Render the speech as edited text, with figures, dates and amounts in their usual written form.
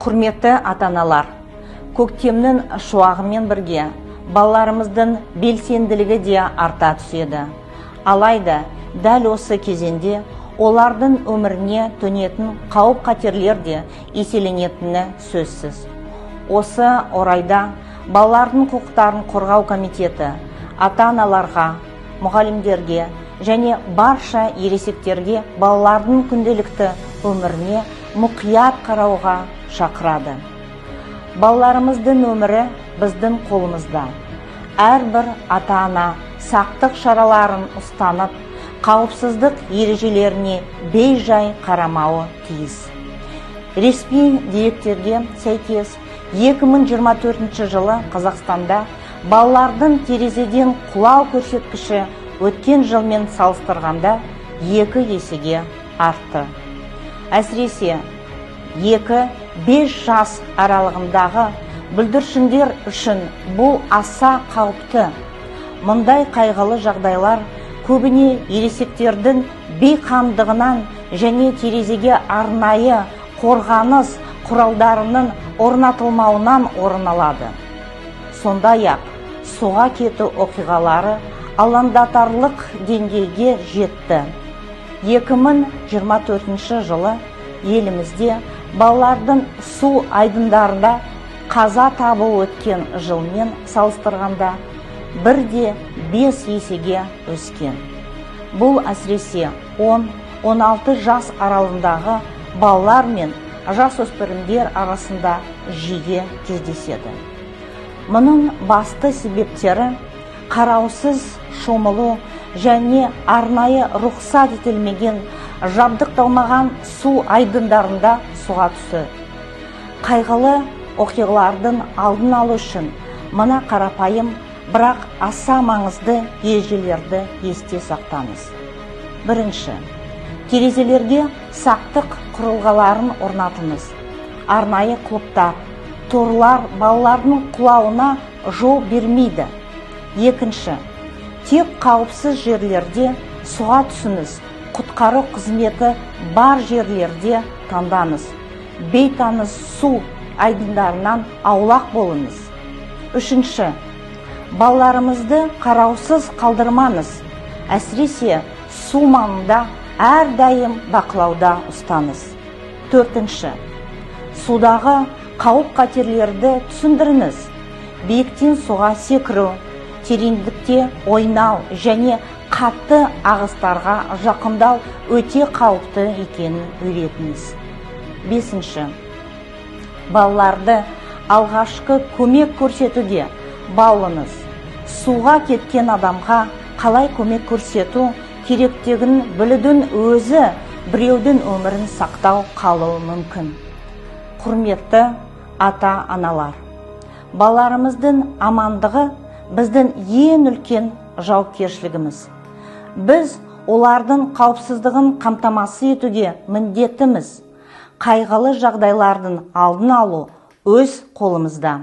Құрметті ата-аналар, көктемнің шуағымен бірге балаларымыздың белсенділігі де арта түседі. Алайда, дәл осы кезеңде олардың өміріне төнетін қауіп-қатерлер де еселенетіні сөзсіз. Осы орайда балалардың құқықтарын қорғау комитеті ата-аналарға, мұғалімдерге және барша ересектерге балалардың күнделікті өміріне мұқият қарауға шақырады. Балаларымыздың өмірі біздің қолымызда. Әрбір ата-ана сақтық шараларын ұстанып, қауіпсіздік ережелеріне бей-жай қарамауы тиіс. Ресми деректерге сәйкес 2024 жылы Қазақстанда балалардың терезеден құлау көрсеткіші өткен жылмен салыстырғанда 2 есеге артты. Әсіресе 2-5 жас аралығындағы бүлдіршіндер үшін бұл аса қауіпті. Мұндай қайғылы жағдайлар көбіне ересектердің бейқамдығынан және терезеге арнайы қорғаныс құралдарының орнатылмауынан орын алады. Сондай-ақ суға кету оқиғалары алаңдатарлық деңгейге жетті. 2024 жылы елімізде балалардың су айдындарында қаза табуы өткен жылмен салыстырғанда 1,5 есеге өскен. Бұл әсіресе 10-16 жас аралығындағы балалар мен жасөспірімдер арасында жиі кездеседі. Мұның басты себептері қараусыз шомылу және арнайы рұқсат етілмеген жабдықталмаған су айдындарында суға түсу. Қайғылы оқиғалардың алдын алу үшін мына қарапайым, бірақ аса маңызды ережелерді есте сақтаңыз. Бірінші, терезелерге сақтық құрылғыларын орнатыңыз. Арнайы құлыптар, торлар балалардың құлауына жол бермейді. Екінші, тек қауіпсіз жерлерде суға түсіңіз. Құтқару қызметі бар жерлерде таңдаңыз. Бейтаныс су айдындарынан аулақ болыңыз. Үшінші, балаларымызды қараусыз қалдырмаңыз. Әсіресе су маңында әрдайым бақылауда ұстаңыз. Төртінші, судағы қауіп-қатерлерді түсіндіріңіз. Биіктен суға секіру, тереңдікте ойнау және қатты ағыстарға жақындау өте қауіпті екенін үйретіңіз. Бесінші, балаларды алғашқы көмек көрсетуге баулыңыз. Суға кеткен адамға қалай көмек көрсету керектігін білудің өзі біреудің өмірін сақтау қалуы мүмкін. Құрметті ата-аналар, балаларымыздың амандығы біздің ең үлкен жауапкершілігіміз. Біз олардың қауіпсіздігін қамтамасыз етуге міндеттіміз. Қайғылы жағдайлардың алдын алу өз қолымызда.